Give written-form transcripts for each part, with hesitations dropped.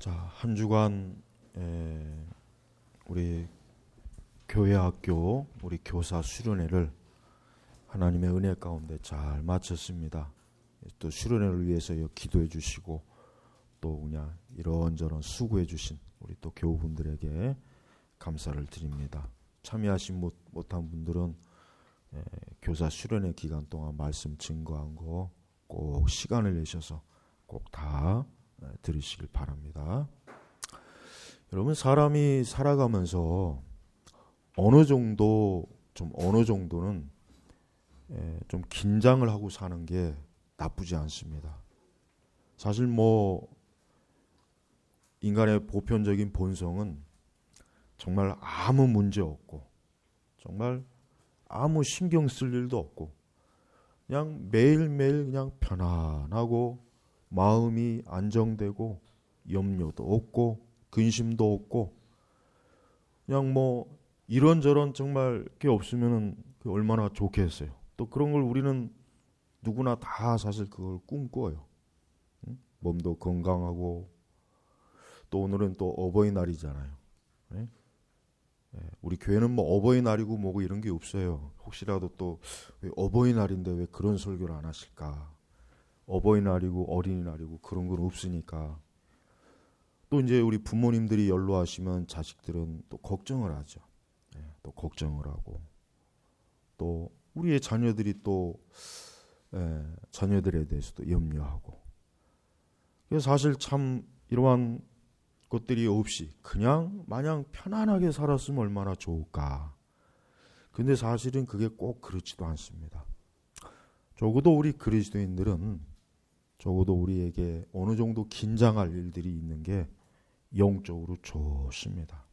자, 한 주간 우리 교회 학교 우리 교사 수련회를 하나님의 은혜 가운데 잘 마쳤습니다. 또 수련회를 위해서 기도해 주시고 또 그냥 이런저런 수고해 주신 우리 또 교우분들에게 감사를 드립니다. 참여하신 못한 분들은 교사 수련회 기간 동안 말씀 증거한 거 꼭 시간을 내셔서 꼭 다 들으시길 바랍니다. 여러분, 사람이 살아가면서 어느 정도는 좀 긴장을 하고 사는 게 나쁘지 않습니다. 사실 인간의 보편적인 본성은 정말 아무 문제 없고 정말 아무 신경 쓸 일도 없고 그냥 매일매일 그냥 편안하고 마음이 안정되고 염려도 없고 근심도 없고 그냥 이런저런 정말 게 없으면은 얼마나 좋겠어요. 또 그런 걸 우리는 누구나 다 사실 그걸 꿈꿔요. 응? 몸도 건강하고 또 오늘은 또 어버이날이잖아요. 네? 우리 교회는 어버이날이고 뭐고 이런 게 없어요. 혹시라도 또 왜 어버이날인데 왜 그런 설교를 안 하실까? 어버이날이고 어린이날이고 그런 건 없으니까. 또 이제 우리 부모님들이 연로하시면 자식들은 또 걱정을 하죠. 또 걱정을 하고 또 우리의 자녀들이 또 자녀들에 대해서도 염려하고. 그래서 사실 참 이러한 것들이 없이 그냥 마냥 편안하게 살았으면 얼마나 좋을까. 근데 사실은 그게 꼭 그렇지도 않습니다. 적어도 우리 그리스도인들은 적어도 우리에게 어느 정도 긴장할 일들이 있는 게 영적으로 좋습니다.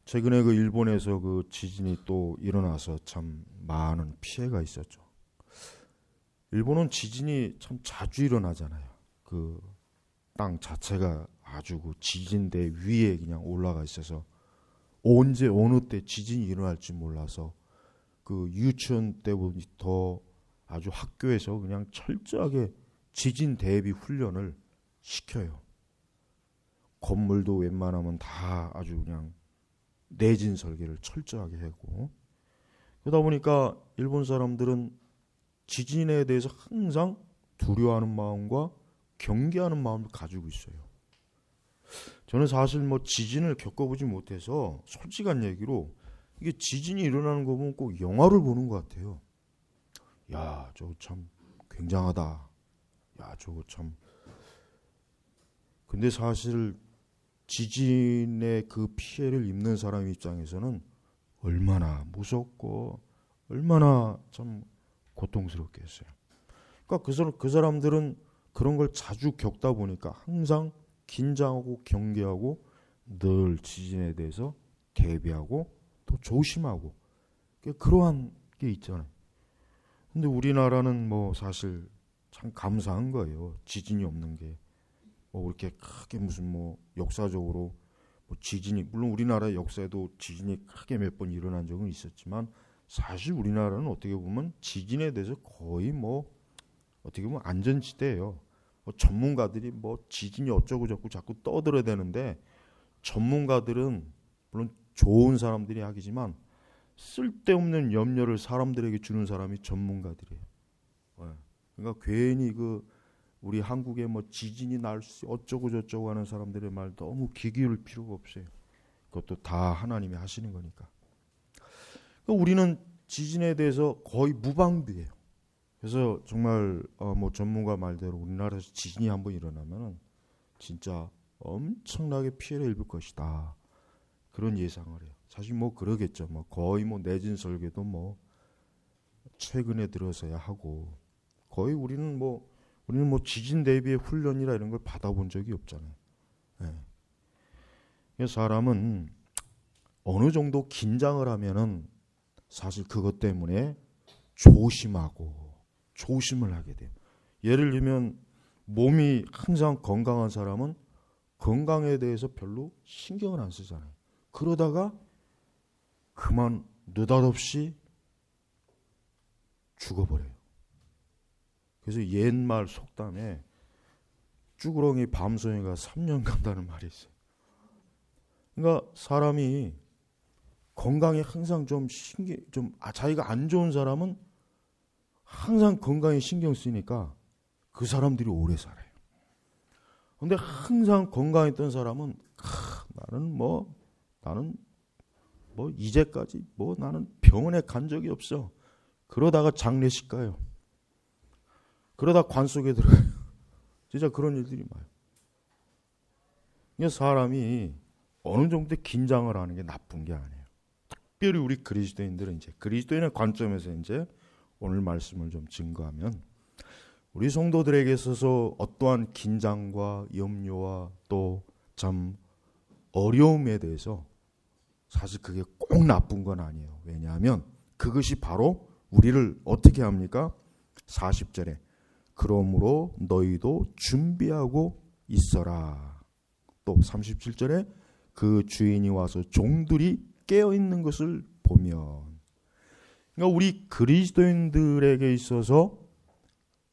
최근에 일본에서 지진이 또 일어나서 참 많은 피해가 있었죠. 일본은 지진이 참 자주 일어나잖아요. 땅 자체가 아주 지진대 위에 그냥 올라가 있어서 언제 어느 때 지진이 일어날지 몰라서 유치원 때부터 아주 학교에서 그냥 철저하게 지진 대비 훈련을 시켜요. 건물도 웬만하면 다 아주 그냥 내진 설계를 철저하게 하고. 그러다 보니까 일본 사람들은 지진에 대해서 항상 두려워하는 마음과 경계하는 마음을 가지고 있어요. 저는 사실 지진을 겪어보지 못해서 솔직한 얘기로 이게 지진이 일어나는 거 보면 꼭 영화를 보는 것 같아요. 야, 저거 참 굉장하다. 야, 저거 참. 근데 사실 지진의 피해를 입는 사람 입장에서는 얼마나 무섭고 얼마나 참 고통스럽겠어요. 그러니까 그 사람들은 그런 걸 자주 겪다 보니까 항상 긴장하고 경계하고 늘 지진에 대해서 대비하고 또 조심하고 그러한 게 있잖아요. 근데 우리나라는 사실 참 감사한 거예요. 지진이 없는 게. 그렇게 크게 무슨 역사적으로 지진이, 물론 우리나라의 역사에도 지진이 크게 몇 번 일어난 적은 있었지만 사실 우리나라는 어떻게 보면 지진에 대해서 거의 어떻게 보면 안전지대예요. 전문가들이 지진이 어쩌고 저쩌고 자꾸 떠들어야 되는데 전문가들은 물론 좋은 사람들이 하기지만 쓸데없는 염려를 사람들에게 주는 사람이 전문가들이에요. 그러니까 괜히 우리 한국에 지진이 날 수 어쩌고 저쩌고 하는 사람들의 말 너무 귀 기울일 필요가 없어요. 그것도 다 하나님이 하시는 거니까. 그러니까 우리는 지진에 대해서 거의 무방비예요. 그래서 정말 전문가 말대로 우리나라에서 지진이 한번 일어나면 진짜 엄청나게 피해를 입을 것이다. 그런 예상을 해요. 사실 그러겠죠. 거의 내진 설계도 최근에 들어서야 하고 거의 우리는 지진 대비의 훈련이라 이런 걸 받아본 적이 없잖아요. 그래서 사람은 어느 정도 긴장을 하면은 사실 그것 때문에 조심을 하게 돼요. 예를 들면 몸이 항상 건강한 사람은 건강에 대해서 별로 신경을 안 쓰잖아요. 그러다가 그만 느닷없이 죽어버려요. 그래서 옛말 속담에 쭈구렁이 밤송이가 3년 간다는 말이 있어요. 그러니까 사람이 건강에 항상 자기가 안 좋은 사람은 항상 건강에 신경 쓰니까 그 사람들이 오래 살아요. 근데 항상 건강했던 사람은 나는 이제까지 나는 병원에 간 적이 없어. 그러다가 장례식 가요. 그러다 관 속에 들어가요. 진짜 그런 일들이 많아요. 그러니까 사람이 어느 정도 긴장을 하는 게 나쁜 게 아니에요. 특별히 우리 그리스도인들은 이제 그리스도인의 관점에서 이제 오늘 말씀을 좀 증거하면 우리 성도들에게 있어서 어떠한 긴장과 염려와 또 참 어려움에 대해서 사실 그게 꼭 나쁜 건 아니에요. 왜냐하면 그것이 바로 우리를 어떻게 합니까? 40절에 그러므로 너희도 준비하고 있어라. 또 37절에 그 주인이 와서 종들이 깨어있는 것을 보면, 그러니까 우리 그리스도인들에게 있어서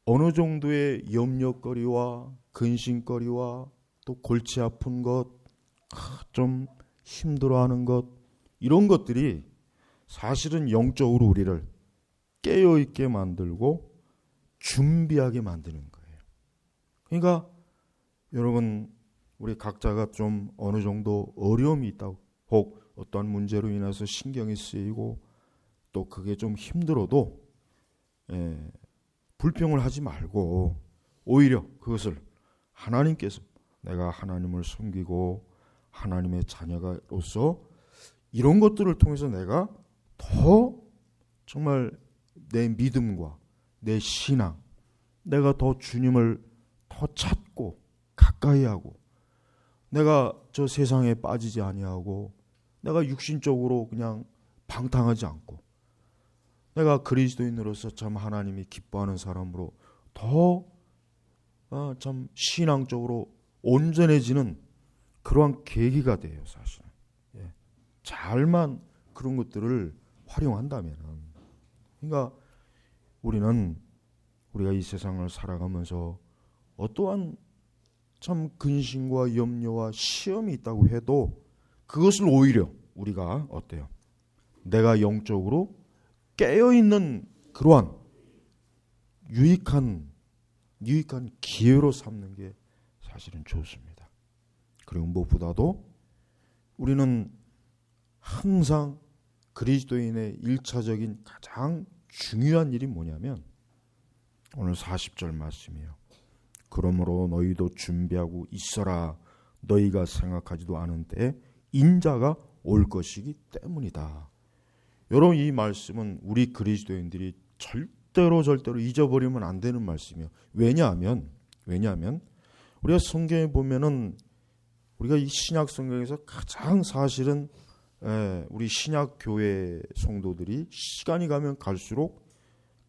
어느 정도의 염려거리와 근심거리와 또 골치 아픈 것, 좀 힘들어하는 것, 이런 것들이 사실은 영적으로 우리를 깨어있게 만들고 준비하게 만드는 거예요. 그러니까 여러분, 우리 각자가 좀 어느 정도 어려움이 있다고, 혹 어떠한 문제로 인해서 신경이 쓰이고 또 그게 좀 힘들어도 불평을 하지 말고 오히려 그것을 하나님께서 내가 하나님을 섬기고 하나님의 자녀가로서 이런 것들을 통해서 내가 더 정말 내 믿음과 내 신앙, 내가 더 주님을 더 찾고 가까이 하고, 내가 저 세상에 빠지지 아니하고, 내가 육신적으로 그냥 방탕하지 않고, 내가 그리스도인으로서 참 하나님이 기뻐하는 사람으로 더 참 신앙적으로 온전해지는 그러한 계기가 돼요, 사실은. 잘만 그런 것들을 활용한다면. 그러니까 우리가 이 세상을 살아가면서 어떠한 참 근심과 염려와 시험이 있다고 해도 그것을 오히려 우리가 어때요? 내가 영적으로 깨어있는 그러한 유익한 기회로 삼는 게 사실은 좋습니다. 그리고 무엇보다도 우리는 항상 그리스도인의 1차적인 가장 중요한 일이 뭐냐면 오늘 40절 말씀이에요. 그러므로 너희도 준비하고 있어라. 너희가 생각하지도 않은 때에 인자가 올 것이기 때문이다. 여러분, 이 말씀은 우리 그리스도인들이 절대로 잊어버리면 안 되는 말씀이에요. 왜냐하면 우리가 성경에 보면은 우리가 이 신약 성경에서 가장 사실은 우리 신약 교회 성도들이 시간이 가면 갈수록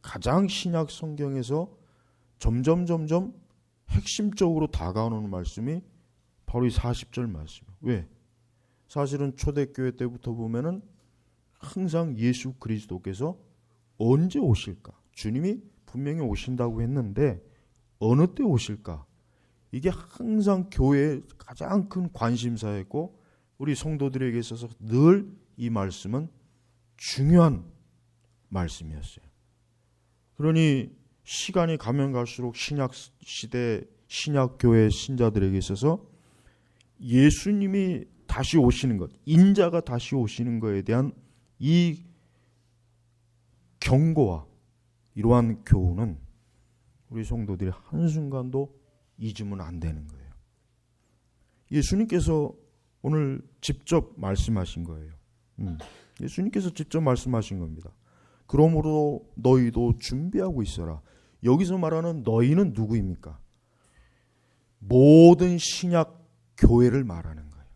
가장 신약 성경에서 점점 핵심적으로 다가오는 말씀이 바로 이 40절 말씀이에요. 왜? 사실은 초대교회 때부터 보면은 항상 예수 그리스도께서 언제 오실까? 주님이 분명히 오신다고 했는데 어느 때 오실까? 이게 항상 교회의 가장 큰 관심사였고 우리 성도들에게 있어서 늘 이 말씀은 중요한 말씀이었어요. 그러니 시간이 가면 갈수록 신약 시대 신약 교회 신자들에게 있어서 예수님이 다시 오시는 것, 인자가 다시 오시는 것에 대한 이 경고와 이러한 교훈은 우리 성도들이 한순간도 잊으면 안 되는 거예요. 예수님께서 오늘 직접 말씀하신 거예요. 예수님께서 직접 말씀하신 겁니다. 그러므로 너희도 준비하고 있어라. 여기서 말하는 너희는 누구입니까? 모든 신약 교회를 말하는 거예요.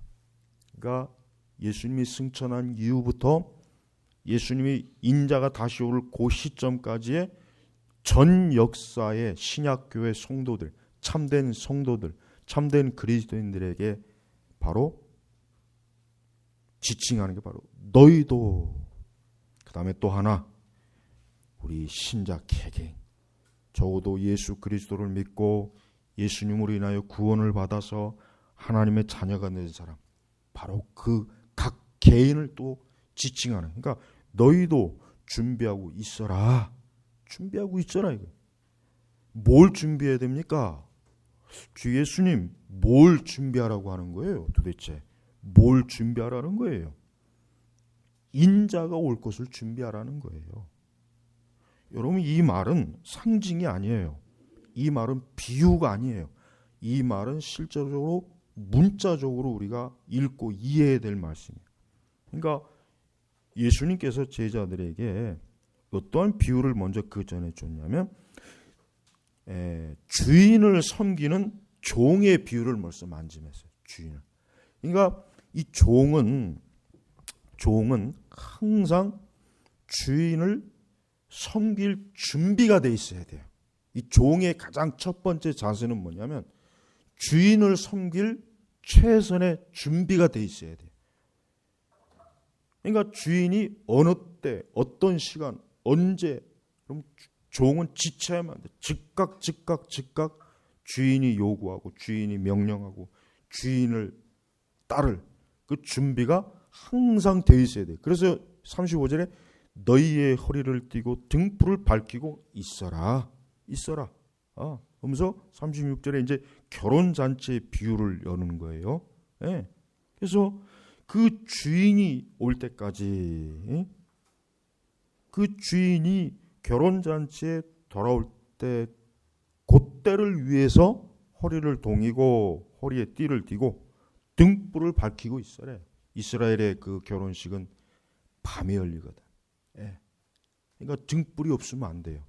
그러니까 예수님이 승천한 이후부터 예수님이 인자가 다시 올 그 시점까지의 전 역사의 신약 교회 성도들, 참된 성도들, 참된 그리스도인들에게 바로 지칭하는 게 바로 너희도. 그 다음에 또 하나, 우리 신자 개개인, 적어도 예수 그리스도를 믿고 예수님으로 인하여 구원을 받아서 하나님의 자녀가 된 사람, 바로 그 각 개인을 또 지칭하는, 그러니까 너희도 준비하고 있어라. 준비하고 있어라. 이거. 뭘 준비해야 됩니까? 주 예수님 뭘 준비하라고 하는 거예요? 도대체 뭘 준비하라는 거예요? 인자가 올 것을 준비하라는 거예요. 여러분, 이 말은 상징이 아니에요. 이 말은 비유가 아니에요. 이 말은 실제로 문자적으로 우리가 읽고 이해해야 될 말씀이에요. 그러니까 예수님께서 제자들에게 어떠한 비유를 먼저 그 전에 줬냐면 주인을 섬기는 종의 비유를 먼저 만짐했어요. 주인을. 그러니까 이 종은 항상 주인을 섬길 준비가 돼 있어야 돼요. 이 종의 가장 첫 번째 자세는 뭐냐면 주인을 섬길 최선의 준비가 돼 있어야 돼요. 그러니까 주인이 어느 때, 어떤 시간, 언제, 그럼 종은 지체하면 안 돼. 즉각 주인이 요구하고 주인이 명령하고 주인을 따를 그 준비가 항상 돼 있어야 돼. 그래서 35절에 너희의 허리를 띠고 등불을 밝히고 있어라. 그러면서 36절에 이제 결혼잔치의 비유를 여는 거예요. 예. 그래서 그 주인이 올 때까지, 그 주인이 결혼잔치에 돌아올 때 그때를 위해서 허리를 동이고 허리에 띠를 띠고 등불을 밝히고 있어래. 이스라엘의 그 결혼식은 밤에 열리거든. 예. 그러니까 등불이 없으면 안 돼요.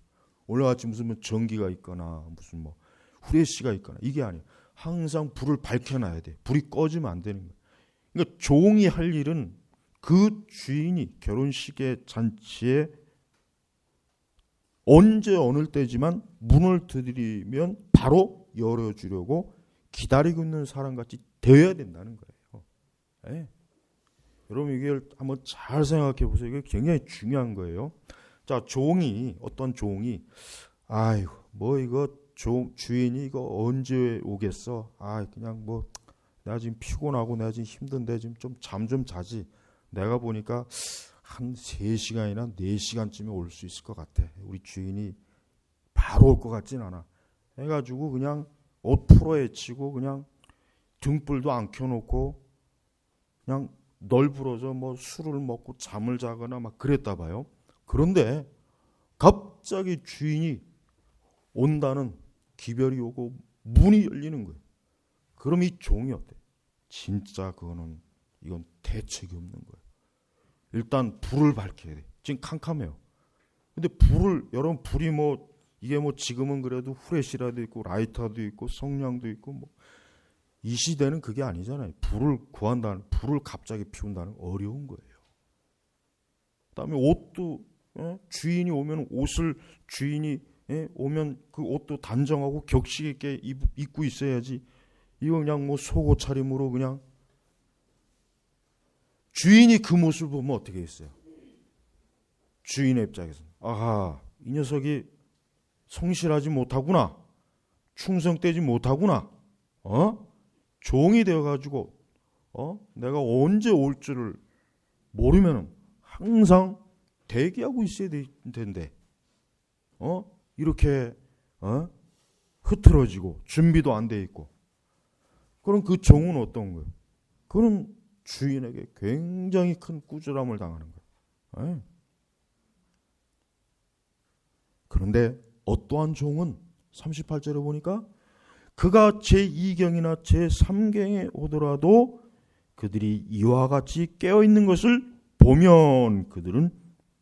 올라같이 무슨 뭐 전기가 있거나 무슨 뭐 후레쉬가 있거나 이게 아니에요. 항상 불을 밝혀놔야 돼. 불이 꺼지면 안 되는 거예요. 그러니까 종이 할 일은 그 주인이 결혼식의 잔치에 언제 어느 때지만 문을 두드리면 바로 열어주려고 기다리고 있는 사람같이 되어야 된다는 거예요. 네. 여러분 이게 한번 잘 생각해 보세요. 이게 굉장히 중요한 거예요. 자, 어떤 종이 아이고 뭐 이거 주인이 이거 언제 오겠어? 그냥 뭐 내가 지금 피곤하고 내가 지금 힘든데 지금 좀 잠 좀 자지. 내가 보니까 한 3시간이나 4시간쯤에 올 수 있을 것 같아. 우리 주인이 바로 올 것 같진 않아. 해가지고 그냥 옷 풀어헤치고 그냥 등불도 안 켜놓고 그냥 널브러져 뭐 술을 먹고 잠을 자거나 막 그랬다 봐요. 그런데 갑자기 주인이 온다는 기별이 오고 문이 열리는 거예요. 그럼 이 종이 어때? 진짜 이건 대책이 없는 거예요. 일단 불을 밝혀야 돼. 지금 캄캄해요. 근데 여러분 불이 이게 지금은 그래도 후레쉬라도 있고 라이터도 있고 성냥도 있고 이 시대는 그게 아니잖아요. 불을 갑자기 피운다는 어려운 거예요. 그다음에 옷도 주인이 오면 주인이 오면 그 옷도 단정하고 격식 있게 입고 있어야지. 이거 그냥 속옷 차림으로 그냥 주인이 그 모습을 보면 어떻게 했어요? 주인의 입장에서 아하, 이 녀석이 성실하지 못하구나, 충성되지 못하구나, 종이 되어가지고 내가 언제 올 줄을 모르면 항상 대기하고 있어야 될 텐데 이렇게 흐트러지고 준비도 안 돼 있고, 그럼 그 종은 어떤 거예요? 그럼 주인에게 굉장히 큰 꾸지람을 당하는 거예요. 그런데 어떠한 종은 38절에 보니까 그가 제2경이나 제3경에 오더라도 그들이 이와 같이 깨어있는 것을 보면 그들은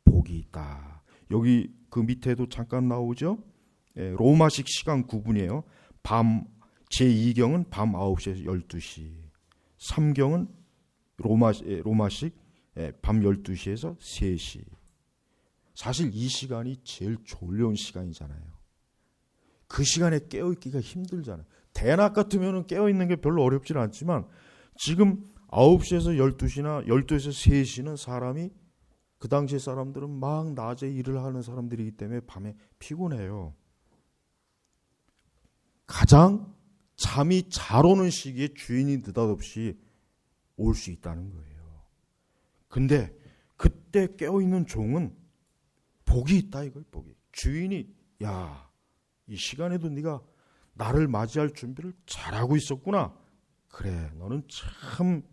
복이 있다. 여기 그 밑에도 잠깐 나오죠. 로마식 시간 구분이에요. 제2경은 밤 9시에서 12시, 3경은 로마식 밤 12시에서 3시. 사실 이 시간이 제일 졸려운 시간이잖아요. 그 시간에 깨어있기가 힘들잖아요. 대낮 같으면 깨어있는 게 별로 어렵지 않지만 지금 9시에서 12시나 12시에서 3시는 사람이, 그 당시에 사람들은 막 낮에 일을 하는 사람들이기 때문에 밤에 피곤해요. 가장 잠이 잘 오는 시기에 주인이 느닷없이 올 수 있다는 거예요. 근데 그때 깨어있는 종은 복이 있다 이거예요. 복이. 주인이 야, 이 시간에도 네가 나를 맞이할 준비를 잘하고 있었구나. 그래, 너는 참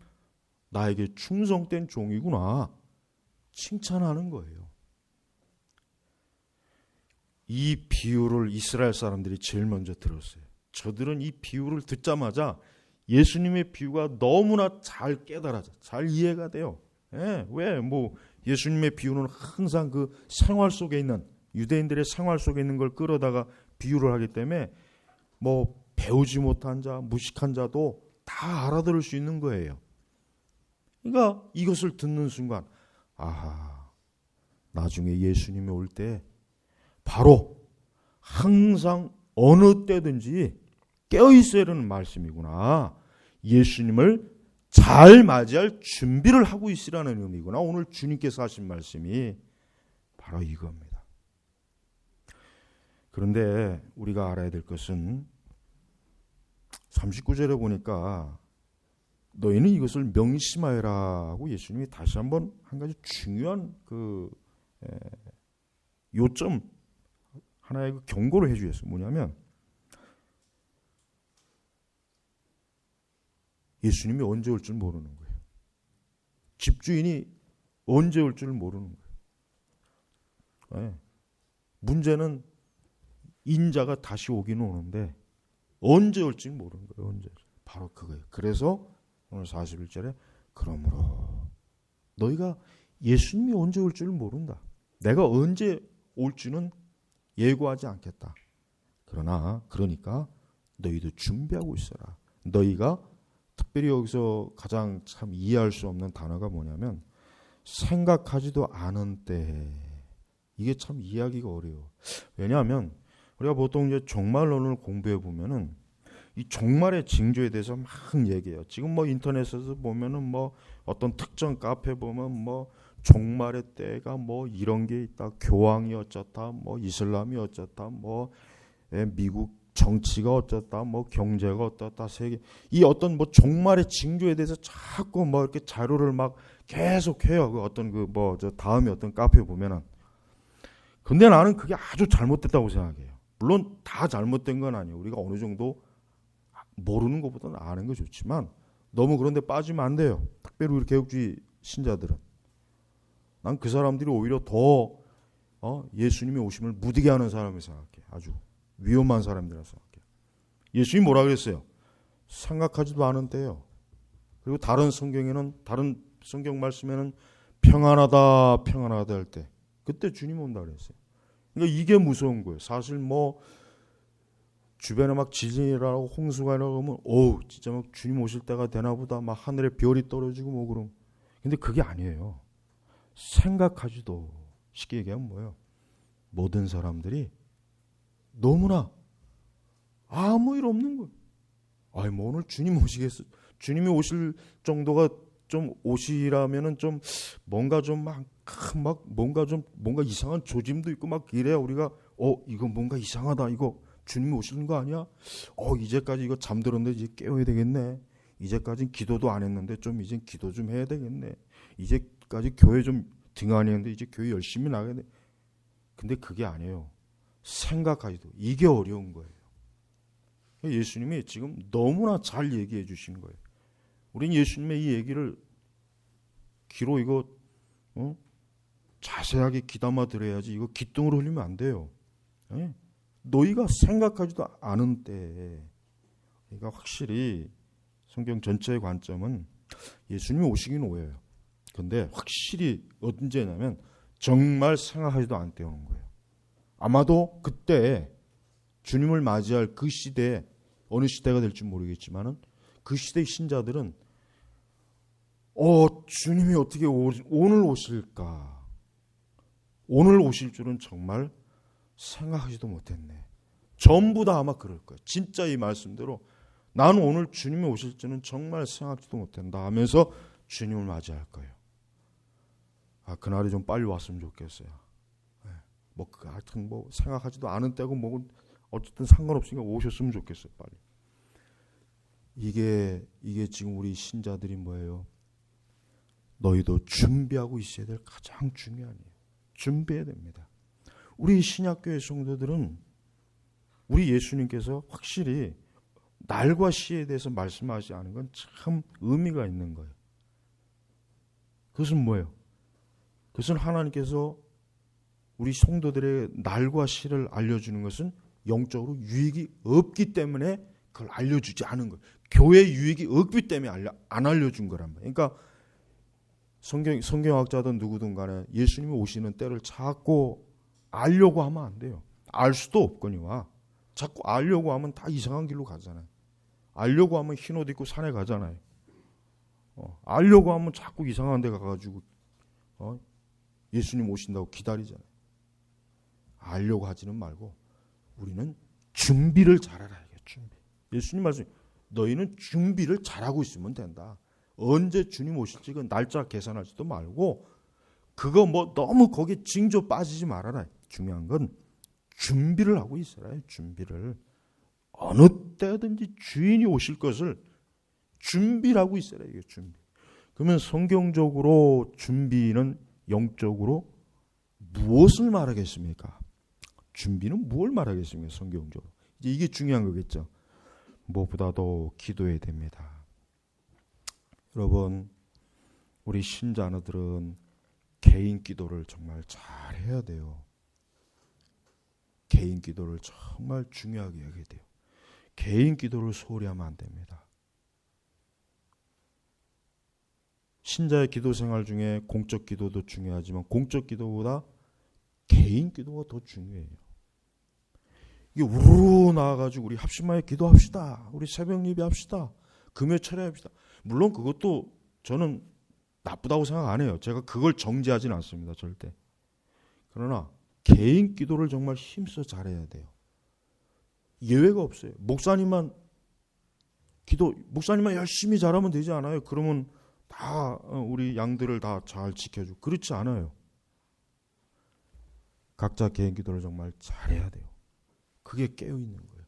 나에게 충성된 종이구나. 칭찬하는 거예요. 이 비유를 이스라엘 사람들이 제일 먼저 들었어요. 저들은 이 비유를 듣자마자 예수님의 비유가 너무나 잘 깨달아져, 잘 이해가 돼요. 예, 왜? 뭐 예수님의 비유는 항상 그 생활 속에 있는 유대인들의 생활 속에 있는 걸 끌어다가 비유를 하기 때문에 뭐 배우지 못한 자, 무식한 자도 다 알아들을 수 있는 거예요. 그러니까 이것을 듣는 순간 아하, 나중에 예수님이 올 때 바로 항상 어느 때든지 깨어있어야 하는 말씀이구나. 예수님을 잘 맞이할 준비를 하고 있으라는 의미구나. 오늘 주님께서 하신 말씀이 바로 이겁니다. 그런데 우리가 알아야 될 것은 39절에 보니까 너희는 이것을 명심하여라 하고 예수님이 다시 한번 한 가지 중요한 그 요점 하나의 그 경고를 해 주셨어요. 뭐냐면 예수님이 언제 올 줄 모르는 거예요. 집주인이 언제 올 줄 모르는 거예요. 네. 문제는 인자가 다시 오기는 오는데 언제 올지 모르는 거예요. 언제. 바로 그거예요. 그래서 오늘 41절에 그러므로 너희가 예수님이 언제 올 줄 모른다. 내가 언제 올지는 예고하지 않겠다. 그러니까 너희도 준비하고 있어라. 너희가 특별히 여기서 가장 참 이해할 수 없는 단어가 뭐냐면 생각하지도 않은 때. 이게 참 이해하기가 어려워. 왜냐하면 우리가 보통 이제 종말론을 공부해 보면은 이 종말의 징조에 대해서 막 얘기해요. 지금 뭐 인터넷에서 보면은 뭐 어떤 특정 카페 보면 뭐 종말의 때가 뭐 이런 게 있다. 교황이 어쩌다, 뭐 이슬람이 어쩌다, 뭐 미국 정치가 어쩌다, 뭐 경제가 어떻다, 세계 이 어떤 뭐 종말의 징조에 대해서 자꾸 뭐 이렇게 자료를 막 계속 해요. 그 어떤 그 뭐 저 다음에 어떤 카페 보면은. 근데 나는 그게 아주 잘못됐다고 생각해요. 물론 다 잘못된 건 아니에요. 우리가 어느 정도 모르는 것보다는 아는 게 좋지만 너무 그런 데 빠지면 안 돼요. 특별히 우리 개혁주의 신자들은. 난 그 사람들이 오히려 더 예수님의 오심을 무디게 하는 사람을 생각해. 아주 위험한 사람들이라고 생각해요. 예수님이 뭐라 그랬어요? 생각하지도 않은 때요. 그리고 다른 성경에는, 다른 성경 말씀에는 평안하다 평안하다 할 때 그때 주님 온다 그랬어요. 그러니까 이게 무서운 거예요. 사실 뭐 주변에 막 지진이라고 홍수가 일어나면 진짜 막 주님 오실 때가 되나 보다. 막 하늘에 별이 떨어지고 뭐 그럼. 근데 그게 아니에요. 생각하지도 쉽게 얘기하면 뭐예요? 모든 사람들이 너무나 아무 일 없는 거예요. 아이 뭐 오늘 주님 오시겠어? 주님이 오실 정도가 좀 오시라면은 좀 뭔가 좀 막 뭔가 이상한 조짐도 있고 막 이래야 우리가 이거 뭔가 이상하다. 이거 주님이 오시는 거 아니야? 이제까지 이거 잠들었는데 이제 깨워야 되겠네. 이제까지 기도도 안 했는데 좀 이제 기도 좀 해야 되겠네. 이제까지 교회 좀 등한했는데 이제 교회 열심히 나가야 돼. 근데 그게 아니에요. 생각하지도 이게 어려운 거예요. 예수님이 지금 너무나 잘 얘기해 주신 거예요. 우린 예수님의 이 얘기를 귀로 이거 자세하게 귀담아 들어야지. 이거 귓등으로 흘리면 안 돼요. 너희가 생각하지도 않은 때에. 그러니까 확실히 성경 전체의 관점은 예수님이 오시긴 오해요. 근데 확실히 언제냐면 정말 생각하지도 않을 때 오는 거예요. 아마도 그때 주님을 맞이할 그 시대에 어느 시대가 될지 모르겠지만은 그 시대의 신자들은 주님이 어떻게 오늘 오실까? 오늘 오실 줄은 정말 생각하지도 못했네. 전부 다 아마 그럴 거예요. 진짜 이 말씀대로 나는 오늘 주님이 오실 줄은 정말 생각지도 못한다 하면서 주님을 맞이할 거예요. 그날이 좀 빨리 왔으면 좋겠어요. 하여튼 뭐 생각하지도 않은 때고 뭐 어쨌든 상관없으니까 오셨으면 좋겠어요. 빨리. 이게 지금 우리 신자들이 뭐예요? 너희도 준비하고 있어야 될 가장 중요한 이에요. 준비해야 됩니다. 우리 신약교회 성도들은 우리 예수님께서 확실히 날과 시에 대해서 말씀하지 않은 건 참 의미가 있는 거예요. 그것은 뭐예요? 그것은 하나님께서 우리 성도들의 날과 시를 알려주는 것은 영적으로 유익이 없기 때문에 그걸 알려주지 않은 거예요. 교회 유익이 없기 때문에 안 알려준 거란 말이에요. 그러니까 성경학자든 누구든 간에 예수님이 오시는 때를 자꾸 알려고 하면 안 돼요. 알 수도 없거니와 자꾸 알려고 하면 다 이상한 길로 가잖아요. 알려고 하면 흰 옷 입고 산에 가잖아요. 알려고 하면 자꾸 이상한 데 가가지고 예수님 오신다고 기다리잖아요. 알려고 하지는 말고 우리는 준비를 잘하라. 준비. 예수님 말씀, 너희는 준비를 잘하고 있으면 된다. 언제 주님 오실지 그 날짜 계산하지도 말고 그거 뭐 너무 거기에 징조 빠지지 말아라. 중요한 건 준비를 하고 있어라. 준비를. 어느 때든지 주인이 오실 것을 준비를 하고 있어라. 이게 준비. 그러면 성경적으로 준비는 영적으로 무엇을 말하겠습니까? 준비는 무엇을 말하겠습니까? 성경적으로. 이제 이게 중요한 거겠죠. 무엇보다도 기도해야 됩니다. 여러분, 우리 신자들은 개인 기도를 정말 잘 해야 돼요. 개인 기도를 정말 중요하게 해야 돼요. 개인 기도를 소홀히 하면 안 됩니다. 신자의 기도 생활 중에 공적 기도도 중요하지만 공적 기도보다 개인 기도가 더 중요해요. 이게 우르르 나와가지고 우리 합심하여 기도합시다. 우리 새벽 예배합시다. 금요 철야합시다. 물론 그것도 저는 나쁘다고 생각 안 해요. 제가 그걸 정죄하지는 않습니다. 절대. 그러나 개인 기도를 정말 힘써 잘해야 돼요. 예외가 없어요. 목사님만 열심히 잘하면 되지 않아요? 그러면 다 우리 양들을 다 잘 지켜주고 그렇지 않아요. 각자 개인 기도를 정말 잘해야 돼요. 그게 깨어있는 거예요.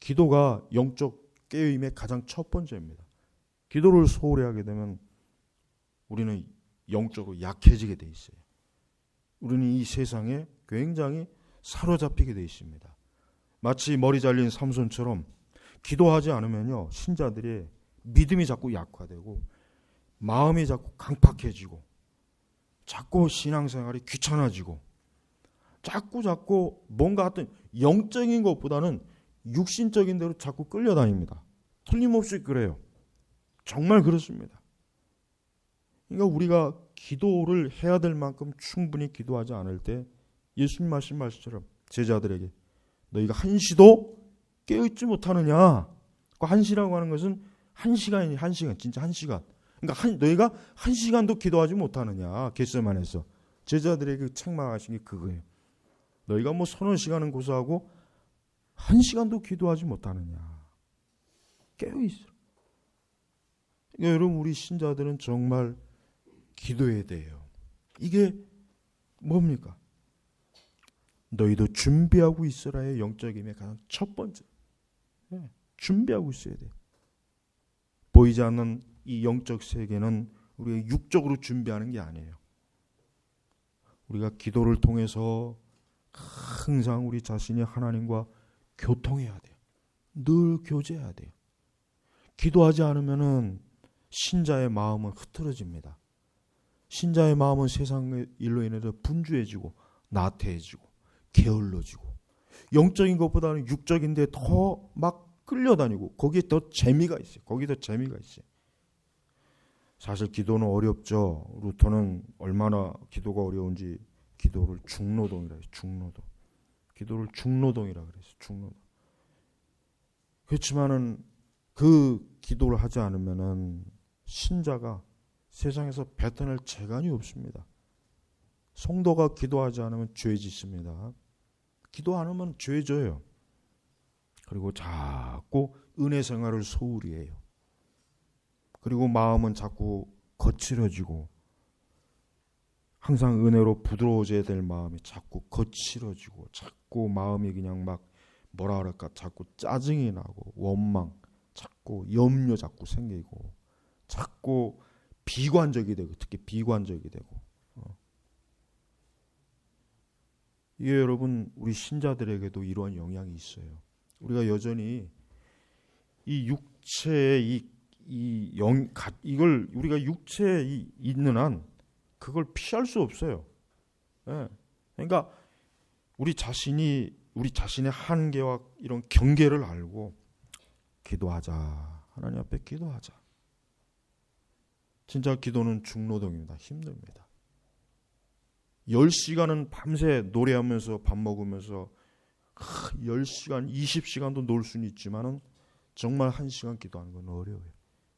기도가 영적 깨어임의 가장 첫 번째입니다. 기도를 소홀히 하게 되면 우리는 영적으로 약해지게 돼 있어요. 우리는 이 세상에 굉장히 사로잡히게 돼 있습니다. 마치 머리 잘린 삼손처럼 기도하지 않으면요, 신자들의 믿음이 자꾸 약화되고 마음이 자꾸 강팍해지고 자꾸 신앙생활이 귀찮아지고 자꾸 뭔가 하여튼 영적인 것보다는 육신적인 대로 자꾸 끌려다닙니다. 틀림없이 그래요. 정말 그렇습니다. 그러니까 우리가 기도를 해야 될 만큼 충분히 기도하지 않을 때 예수님 말씀처럼 제자들에게 너희가 한시도 깨어있지 못하느냐. 그 한시라고 하는 것은 한 시간, 진짜 한 시간. 그러니까 너희가 한 시간도 기도하지 못하느냐. 겟세마네에서 제자들에게 책망하신 게 그거예요. 너희가 뭐 서너 시간은 고사하고 한 시간도 기도하지 못하느냐. 깨어있어. 그러니까 여러분, 우리 신자들은 정말 기도해야 돼요. 이게 뭡니까? 너희도 준비하고 있으라의 영적임의 가장 첫 번째. 준비하고 있어야 돼요. 보이지 않는 이 영적 세계는 우리가 육적으로 준비하는 게 아니에요. 우리가 기도를 통해서 항상 우리 자신이 하나님과 교통해야 돼요. 늘 교제해야 돼요. 기도하지 않으면은 신자의 마음은 흐트러집니다. 신자의 마음은 세상의 일로 인해서 분주해지고 나태해지고 게을러지고 영적인 것보다는 육적인데 더 막 끌려다니고 거기에 더 재미가 있어요. 거기에 더 재미가 있어요. 사실 기도는 어렵죠. 루터는 얼마나 기도가 어려운지 기도를 중노동이라 해요. 중노동. 기도를 중노동이라 그랬어요. 중노동. 그렇지만은 그 기도를 하지 않으면은 신자가 세상에서 뱉어낼 재간이 없습니다. 성도가 기도하지 않으면 죄 짓습니다. 기도 안 하면 죄 져요. 그리고 자꾸 은혜 생활을 소홀히 해요. 그리고 마음은 자꾸 거칠어지고 항상 은혜로 부드러워져야 될 마음이 자꾸 거칠어지고 자꾸 마음이 그냥 막 뭐라 그럴까 자꾸 짜증이 나고 원망 자꾸 염려 자꾸 생기고 자꾸 비관적이 되고 특히 비관적이 되고 이게 여러분 우리 신자들에게도 이러한 영향이 있어요. 우리가 여전히 이 육체의 이걸 우리가 육체에 있는 한 그걸 피할 수 없어요. 예. 그러니까 우리 자신의 한계와 이런 경계를 알고 기도하자. 하나님 앞에 기도하자. 진짜 기도는 중노동입니다. 힘듭니다. 10시간은 밤새 노래하면서 밥 먹으면서 10시간, 20시간도 놀 수는 있지만은 정말 1시간 기도하는 건 어려워요.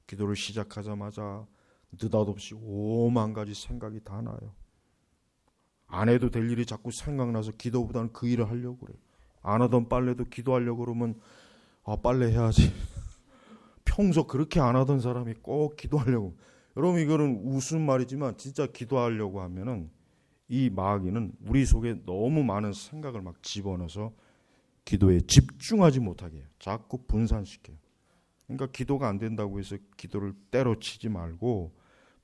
기도를 시작하자마자 느닷없이 5만 가지 생각이 다 나요. 안 해도 될 일이 자꾸 생각나서 기도보다는 그 일을 하려고 그래요. 안 하던 빨래도 기도하려고 그러면 빨래 해야지. 평소 그렇게 안 하던 사람이 꼭 기도하려고. 여러분 이거는 웃음 말이지만 진짜 기도하려고 하면은 이 마귀는 우리 속에 너무 많은 생각을 막 집어넣어서 기도에 집중하지 못하게 해요. 자꾸 분산시켜요. 그러니까 기도가 안 된다고 해서 기도를 때려치지 말고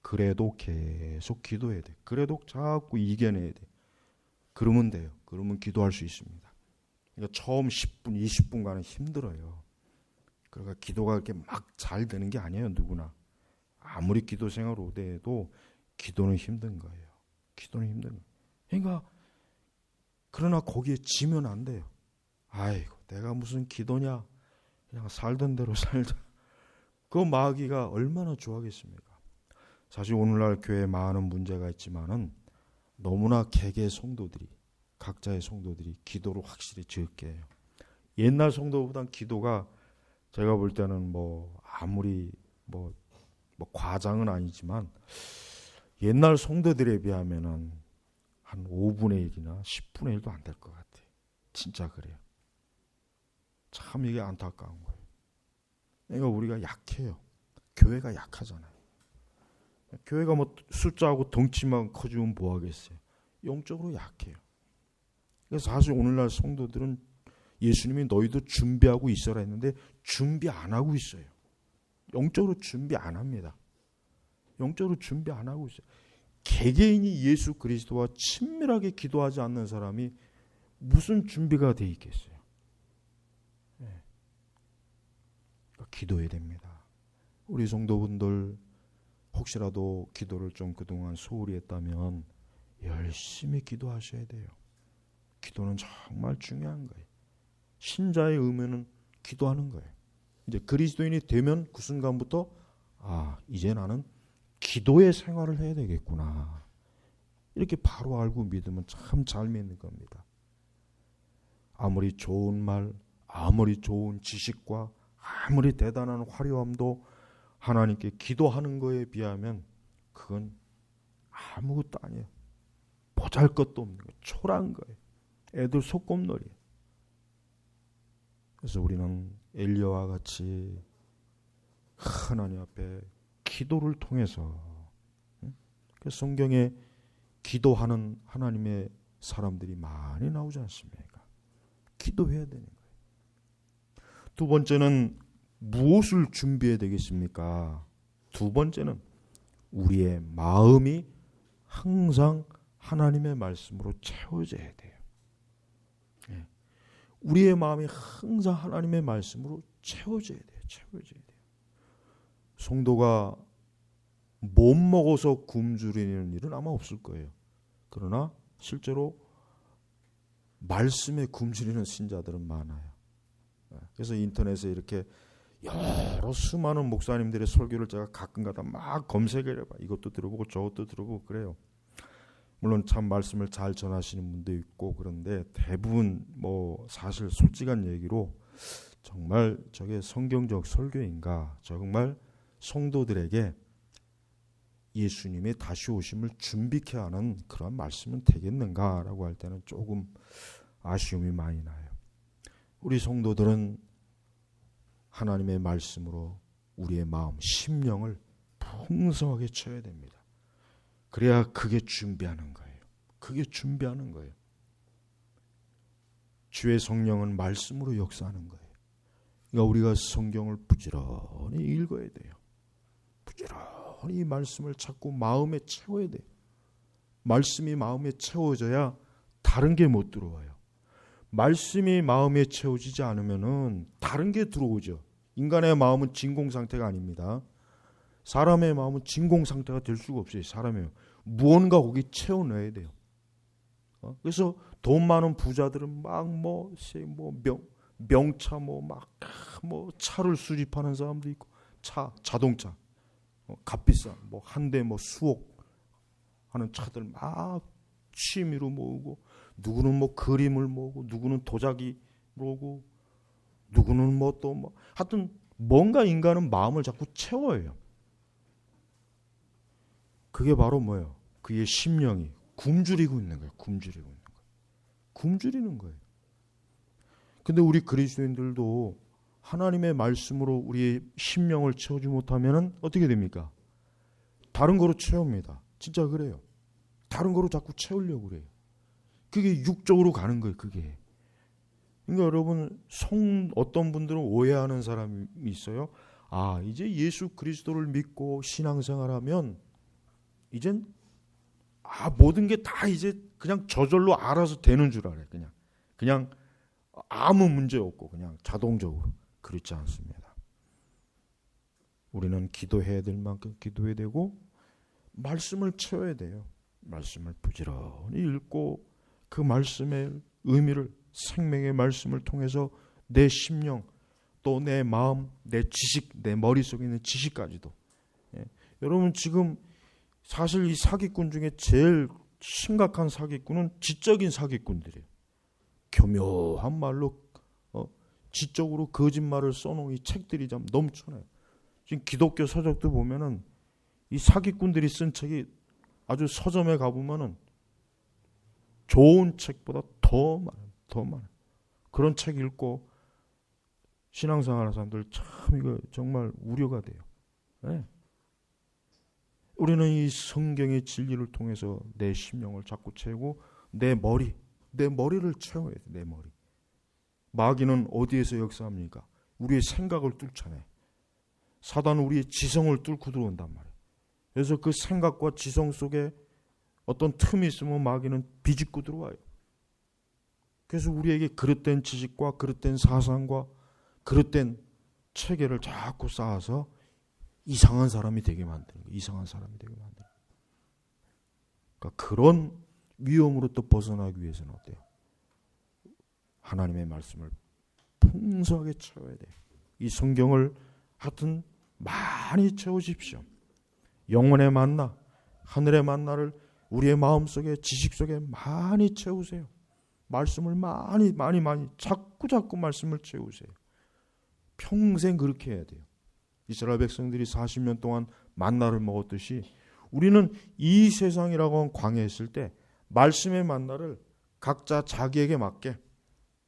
그래도 계속 기도해야 돼. 그래도 자꾸 이겨내야 돼. 그러면 돼요. 그러면 기도할 수 있습니다. 그러니까 처음 10분, 20분간은 힘들어요. 그러니까 기도가 그렇게 막 잘 되는 게 아니에요. 누구나. 아무리 기도 생활 오래 해도 기도는 힘든 거예요. 기도는 힘든 거예요. 그러니까 그러나 거기에 지면 안 돼요. 아이고 내가 무슨 기도냐. 그냥 살던 대로 살자. 그 마귀가 얼마나 좋아하겠습니까? 사실 오늘날 교회에 많은 문제가 있지만은 너무나 개개의 성도들이 각자의 성도들이 기도를 확실히 적게 해요. 옛날 성도보단 기도가 제가 볼 때는 아무리 과장은 아니지만 옛날 성도들에 비하면은 한 5분의 1이나 10분의 1도 안 될 것 같아요. 진짜 그래요. 참 이게 안타까운 거예요. 그러니까 우리가 약해요. 교회가 약하잖아요. 교회가 숫자하고 덩치만 커지면 뭐 하겠어요. 영적으로 약해요. 그래서 사실 오늘날 성도들은 예수님이 너희도 준비하고 있어라 했는데 준비 안 하고 있어요. 영적으로 준비 안 합니다. 영적으로 준비 안 하고 있어요. 개개인이 예수 그리스도와 친밀하게 기도하지 않는 사람이 무슨 준비가 돼 있겠어요. 기도해야 됩니다. 우리 성도분들 혹시라도 기도를 좀 그동안 소홀히 했다면 열심히 기도하셔야 돼요. 기도는 정말 중요한 거예요. 신자의 의무는 기도하는 거예요. 이제 그리스도인이 되면 그 순간부터 이제 나는 기도의 생활을 해야 되겠구나. 이렇게 바로 알고 믿으면 참 잘 믿는 겁니다. 아무리 좋은 말, 아무리 좋은 지식과 아무리 대단한 화려함도 하나님께 기도하는 거에 비하면 그건 아무것도 아니에요. 보잘것도 없는 거예요. 초라한 거예요. 애들 소꿉놀이에요. 그래서 우리는 엘리야와 같이 하나님 앞에 기도를 통해서 성경에 기도하는 하나님의 사람들이 많이 나오지 않습니까? 기도해야 되는 거예요. 두 번째는 무엇을 준비해야 되겠습니까? 두 번째는 우리의 마음이 항상 하나님의 말씀으로 채워져야 돼요. 우리의 마음이 항상 하나님의 말씀으로 채워져야 돼요. 채워져야 돼요. 성도가 못 먹어서 굶주리는 일은 아마 없을 거예요. 그러나 실제로 말씀에 굶주리는 신자들은 많아요. 그래서 인터넷에 이렇게 여러 수많은 목사님들의 설교를 제가 가끔가다 막 검색을 해봐. 이것도 들어보고 저것도 들어보고 그래요. 물론 참 말씀을 잘 전하시는 분도 있고 그런데 대부분 사실 솔직한 얘기로 정말 저게 성경적 설교인가, 정말 성도들에게 예수님의 다시 오심을 준비케 하는 그런 말씀은 되겠는가라고 할 때는 조금 아쉬움이 많이 나요. 우리 성도들은 하나님의 말씀으로 우리의 마음, 심령을 풍성하게 채워야 됩니다. 그래야 그게 준비하는 거예요. 그게 준비하는 거예요. 주의 성령은 말씀으로 역사하는 거예요. 그러니까 우리가 성경을 부지런히 읽어야 돼요. 부지런히 이 말씀을 자꾸 마음에 채워야 돼요. 말씀이 마음에 채워져야 다른 게 못 들어와요. 말씀이 마음에 채워지지 않으면은 다른 게 들어오죠. 인간의 마음은 진공 상태가 아닙니다. 사람의 마음은 진공 상태가 될 수가 없어요. 사람이 무언가 거기 채워넣어야 돼요. 그래서 돈 많은 부자들은 막 명차 차를 수집하는 사람도 있고, 자동차 값비싼 한 대 수억 하는 차들 막 취미로 모으고, 누구는 그림을 모으고, 누구는 도자기 모으고, 누구는 하여튼 뭔가 인간은 마음을 자꾸 채워요. 그게 바로 뭐예요? 그의 심령이 굶주리고 있는 거예요. 굶주리는 거예요. 근데 우리 그리스도인들도 하나님의 말씀으로 우리의 심령을 채우지 못하면 어떻게 됩니까? 다른 거로 채웁니다. 진짜 그래요. 다른 거로 자꾸 채우려고 그래요. 그게 육적으로 가는 거예요. 그게. 그러니까 여러분, 어떤 분들은 오해하는 사람이 있어요. 이제 예수 그리스도를 믿고 신앙생활하면 이젠 모든 게 다 이제 그냥 저절로 알아서 되는 줄 알아요. 그냥 아무 문제 없고 그냥 자동적으로. 그렇지 않습니다. 우리는 기도해야 될 만큼 기도해야 되고, 말씀을 채워야 돼요. 말씀을 부지런히 읽고, 그 말씀의 의미를, 생명의 말씀을 통해서 내 심령, 또 내 마음, 내 지식, 내 머릿속에 있는 지식까지도. 여러분, 지금 사실 이 사기꾼 중에 제일 심각한 사기꾼은 지적인 사기꾼들이에요. 교묘한 말로 지적으로 거짓말을 써놓은 이 책들이 좀 넘쳐나요. 지금 기독교 서적도 보면은 이 사기꾼들이 쓴 책이 아주 서점에 가보면은 좋은 책보다 더 많아요. 그런 책 읽고 신앙생활하는 사람들 참 이거 정말 우려가 돼요. 네. 우리는 이 성경의 진리를 통해서 내 심령을 자꾸 채우고, 내 머리를 채워야 돼. 내 머리. 마귀는 어디에서 역사합니까? 우리의 생각을 뚫잖아요. 사단은 우리의 지성을 뚫고 들어온단 말이에요. 그래서 그 생각과 지성 속에 어떤 틈이 있으면 마귀는 비집고 들어와요. 그래서 우리에게 그릇된 지식과 그릇된 사상과 그릇된 체계를 자꾸 쌓아서 이상한 사람이 되게 만드는 거예요. 그러니까 그런 위험으로부터 벗어나기 위해서는 어때요? 하나님의 말씀을 풍성하게 채워야 돼요. 이 성경을 하여튼 많이 채우십시오. 영혼의 만나, 하늘의 만나를 우리의 마음속에, 지식 속에 많이 채우세요. 말씀을 많이 자꾸 말씀을 채우세요. 평생 그렇게 해야 돼요. 이스라엘 백성들이 40년 동안 만나를 먹었듯이 우리는 이 세상이라고 하는 광야에 있을 때 말씀의 만나를 각자 자기에게 맞게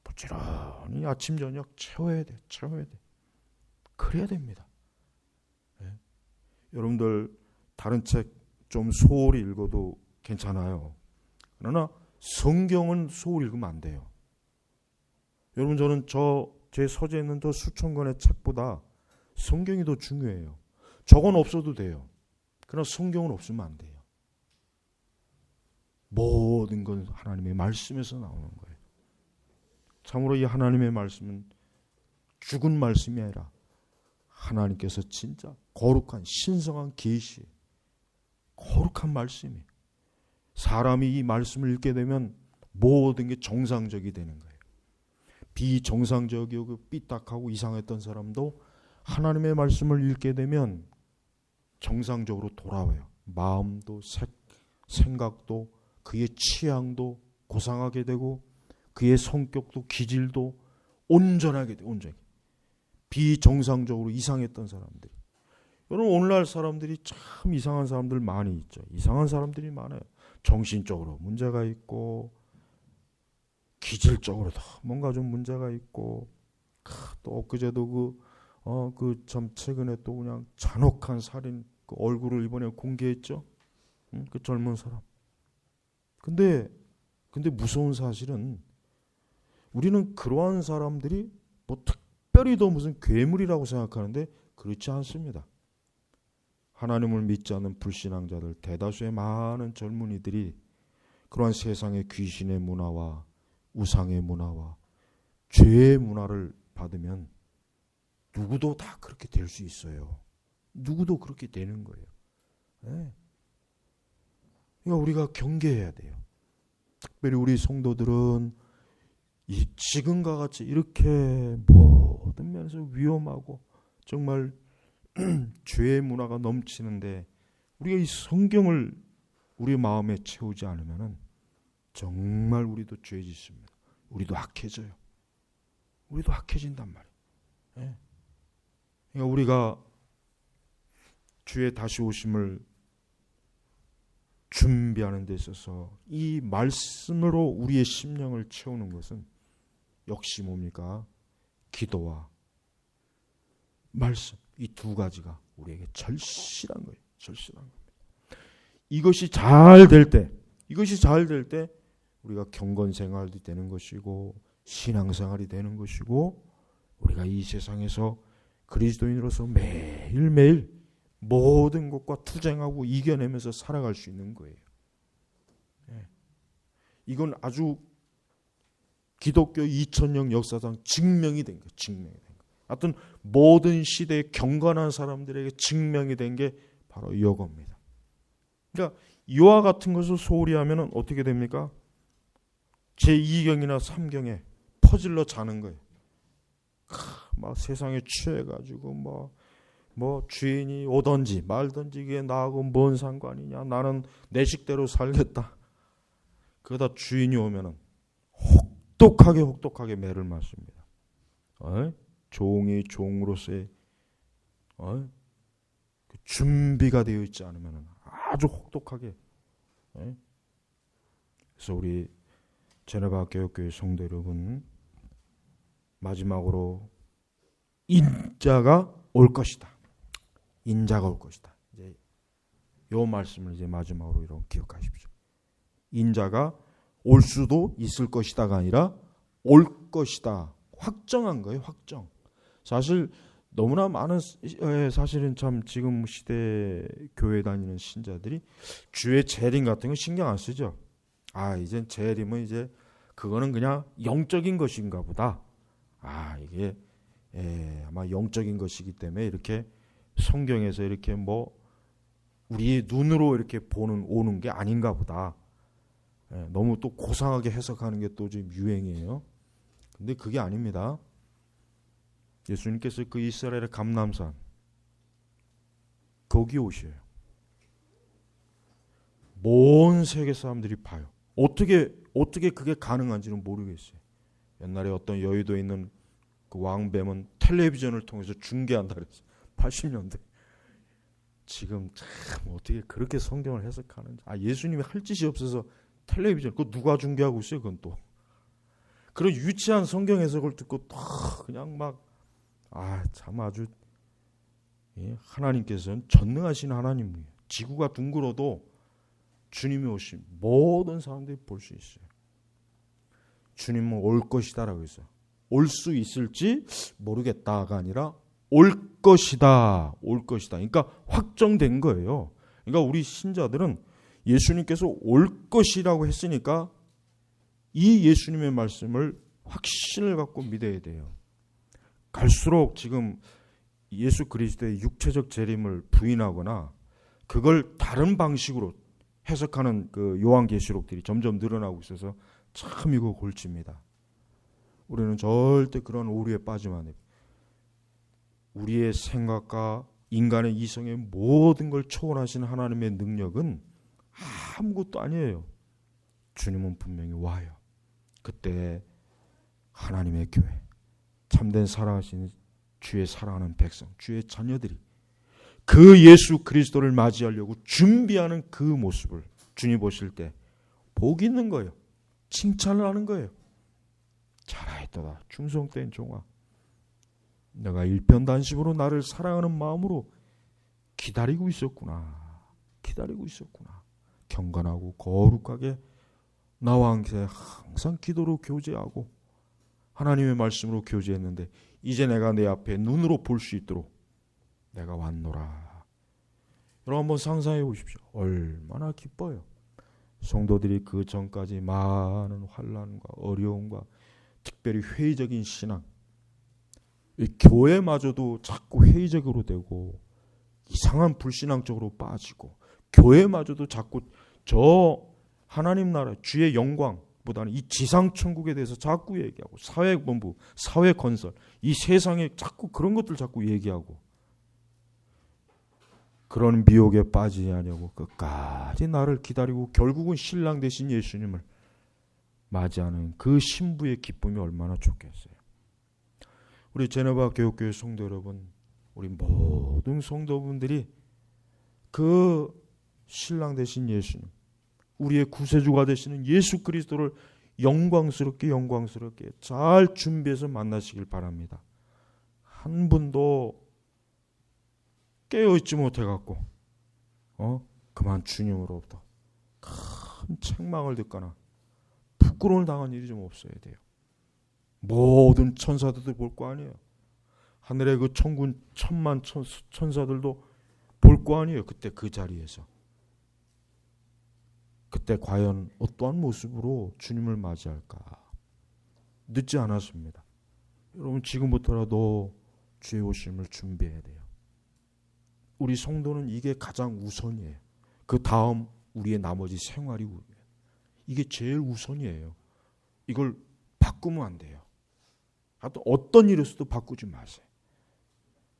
부지런히 아침 저녁 채워야 돼. 그래야 됩니다. 네. 여러분들 다른 책 좀 소홀히 읽어도 괜찮아요. 그러나 성경은 소홀히 읽으면 안 돼요. 여러분, 저는 제 서재에 있는 저 수천 권의 책보다 성경이 더 중요해요. 저건 없어도 돼요. 그러나 성경은 없으면 안 돼요. 모든 건 하나님의 말씀에서 나오는 거예요. 참으로 이 하나님의 말씀은 죽은 말씀이 아니라 하나님께서 진짜 거룩한 신성한 계시, 거룩한 말씀이에요. 사람이 이 말씀을 읽게 되면 모든 게 정상적이 되는 거예요. 비정상적이고 삐딱하고 이상했던 사람도 하나님의 말씀을 읽게 되면 정상적으로 돌아와요. 마음도 생각도 그의 취향도 고상하게 되고 그의 성격도 기질도 온전하게 돼요. 온전히. 비정상적으로 이상했던 사람들이. 여러분, 오늘날 사람들이 참 이상한 사람들 많이 있죠. 이상한 사람들이 많아요. 정신적으로 문제가 있고 기질적으로도 뭔가 좀 문제가 있고, 또 엊그제도 참 최근에 또 그냥 잔혹한 살인 그 얼굴을 이번에 공개했죠. 그 젊은 사람. 근데 무서운 사실은 우리는 그러한 사람들이 특별히 더 무슨 괴물이라고 생각하는데 그렇지 않습니다. 하나님을 믿지 않는 불신앙자들, 대다수의 많은 젊은이들이 그러한 세상의 귀신의 문화와 우상의 문화와 죄의 문화를 받으면 누구도 다 그렇게 될 수 있어요. 누구도 그렇게 되는 거예요. 네. 그러니까 우리가 경계해야 돼요. 특별히 우리 성도들은 이 지금과 같이 이렇게 모든 면에서 위험하고 정말 죄의 문화가 넘치는데 우리가 이 성경을 우리 마음에 채우지 않으면 정말 우리도 죄 짓습니다. 우리도 악해져요. 우리도 악해진단 말이에요. 네. 그러니까 우리가 주의 다시 오심을 준비하는 데 있어서 이 말씀으로 우리의 심령을 채우는 것은 역시 뭡니까? 기도와 말씀, 이 두 가지가 우리에게 절실한 거예요. 절실한 겁니다. 이것이 잘 될 때 우리가 경건 생활이 되는 것이고 신앙생활이 되는 것이고 우리가 이 세상에서 그리스도인으로서 매일매일 모든 것과 투쟁하고 이겨내면서 살아갈 수 있는 거예요. 이건 아주 기독교 2000년 역사상 증명이 된 거예요. 증명이 된 거예요. 하여튼 모든 시대에 경건한 사람들에게 증명이 된 게 바로 이겁니다. 그러니까 이와 같은 것을 소홀히 하면 어떻게 됩니까? 제2경이나 3경에 퍼질러 자는 거예요. 막 세상에 취해가지고 뭐 주인이 오든지 말든지 이게 나하고 뭔 상관이냐, 나는 내 식대로 살겠다. 그러다 주인이 오면은 혹독하게 매를 맞습니다. 종이 종으로서의 그 준비가 되어 있지 않으면 아주 혹독하게. 그래서 우리 제네바 교육교회 성도 여러분, 마지막으로 인자가 올 것이다. 인자가 올 것이다. 이제 요 말씀을 이제 마지막으로 이렇게 기억하십시오. 인자가 올 수도 있을 것이다가 아니라 올 것이다. 확정한 거예요. 확정. 사실 너무나 많은 사실은 참 지금 시대 교회 다니는 신자들이 주의 재림 같은 거 신경 안 쓰죠. 이젠 재림은 이제 그거는 그냥 영적인 것인가 보다. 이게 아마 영적인 것이기 때문에 이렇게 성경에서 이렇게 뭐 우리의 눈으로 이렇게 오는 게 아닌가 보다. 너무 또 고상하게 해석하는 게 또 좀 유행이에요. 근데 그게 아닙니다. 예수님께서 그 이스라엘의 감람산 거기 오셔요. 온 세계 사람들이 봐요. 어떻게 그게 가능한지는 모르겠어요. 옛날에 어떤 여의도에 있는 그 왕뱀은 텔레비전을 통해서 중계한다 그랬어요. 80년대. 지금 참 어떻게 그렇게 성경을 해석하는지. 예수님이 할 짓이 없어서 텔레비전 그거 누가 중계하고 있어요? 그건 또 그런 유치한 성경 해석을 듣고 또 그냥 막 참 아주 하나님께서는 전능하신 하나님이에요. 지구가 둥글어도 주님이 오신 모든 사람들이 볼 수 있어요. 주님은 올 것이다라고 했어요. 올 수 있을지 모르겠다가 아니라 올 것이다. 올 것이다. 그러니까 확정된 거예요. 그러니까 우리 신자들은 예수님께서 올 것이라고 했으니까 이 예수님의 말씀을 확신을 갖고 믿어야 돼요. 갈수록 지금 예수 그리스도의 육체적 재림을 부인하거나 그걸 다른 방식으로 해석하는 그 요한계시록들이 점점 늘어나고 있어서 참 이거 골치입니다. 우리는 절대 그런 오류에 빠지면 안 돼요. 우리의 생각과 인간의 이성의 모든 걸 초월하신 하나님의 능력은 아무것도 아니에요. 주님은 분명히 와요. 그때 하나님의 교회, 참된 사랑하시는 주의 사랑하는 백성, 주의 자녀들이 그 예수 그리스도를 맞이하려고 준비하는 그 모습을 주님 보실 때 복이 있는 거예요. 칭찬을 하는 거예요. 잘하였도다 충성된 종아, 내가 일편단심으로 나를 사랑하는 마음으로 기다리고 있었구나. 경건하고 거룩하게 나와 항상 기도로 교제하고 하나님의 말씀으로 교제했는데 이제 내가 내 앞에 눈으로 볼 수 있도록 내가 왔노라. 여러분 한번 상상해 보십시오. 얼마나 기뻐요. 성도들이 그 전까지 많은 환난과 어려움과 특별히 회의적인 신앙, 교회마저도 자꾸 회의적으로 되고 이상한 불신앙적으로 빠지고, 교회마저도 자꾸 저 하나님 나라 주의 영광보다는 이 지상천국에 대해서 자꾸 얘기하고, 사회본부, 사회건설, 이 세상에 자꾸 그런 것들 자꾸 얘기하고, 그런 미혹에 빠지지 않으려고 끝까지 나를 기다리고 결국은 신랑 되신 예수님을 맞이하는 그 신부의 기쁨이 얼마나 좋겠어요. 우리 제네바 교육교회 성도 여러분, 우리 모든 성도분들이 그 신랑 되신 예수님, 우리의 구세주가 되시는 예수 그리스도를 영광스럽게 잘 준비해서 만나시길 바랍니다. 한 분도 깨어있지 못해갖고 그만 주님으로부터 큰 책망을 듣거나 부끄러움을 당한 일이 좀 없어야 돼요. 모든 천사들도 볼 거 아니에요. 하늘의 그 천군 천만 천사들도 볼 거 아니에요. 그때 그 자리에서. 그때 과연 어떠한 모습으로 주님을 맞이할까? 늦지 않았습니다. 여러분 지금부터라도 주의 오심을 준비해야 돼요. 우리 성도는 이게 가장 우선이에요. 그 다음 우리의 나머지 생활이 이게 제일 우선이에요. 이걸 바꾸면 안 돼요. 하여튼 어떤 일에서도 바꾸지 마세요.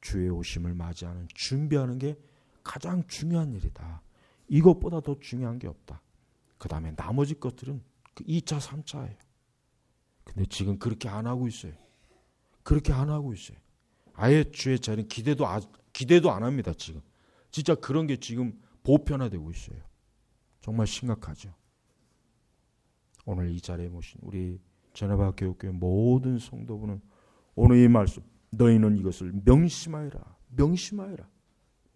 주의 오심을 맞이하는 준비하는 게 가장 중요한 일이다. 이것보다 더 중요한 게 없다. 그 다음에 나머지 것들은 그 2차, 3차예요. 근데 지금 그렇게 안 하고 있어요. 그렇게 안 하고 있어요. 아예 주의 자리는 기대도 안 합니다. 지금 진짜 그런 게 지금 보편화되고 있어요. 정말 심각하죠. 오늘 이 자리에 모신 우리 제네바 교육교회 모든 성도분은 오늘 이 말씀, 너희는 이것을 명심하여라.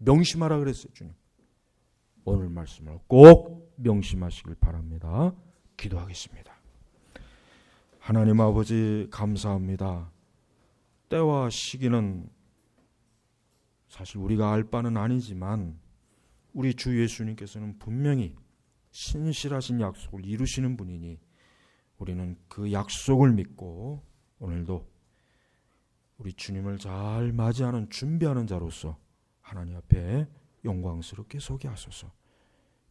명심하라 그랬어요. 주님. 오늘 말씀을 꼭 명심하시길 바랍니다. 기도하겠습니다. 하나님 아버지 감사합니다. 때와 시기는 사실 우리가 알 바는 아니지만 우리 주 예수님께서는 분명히 신실하신 약속을 이루시는 분이니 우리는 그 약속을 믿고 오늘도 우리 주님을 잘 맞이하는 준비하는 자로서 하나님 앞에 영광스럽게 서게 하소서.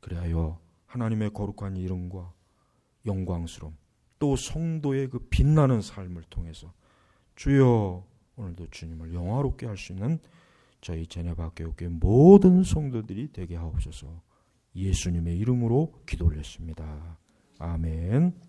그리하여 하나님의 거룩한 이름과 영광스러움, 또 성도의 그 빛나는 삶을 통해서 주여 오늘도 주님을 영화롭게 할 수 있는 저희 제네바 교육교회 모든 성도들이 되게 하옵소서. 예수님의 이름으로 기도 올렸습니다. 아멘.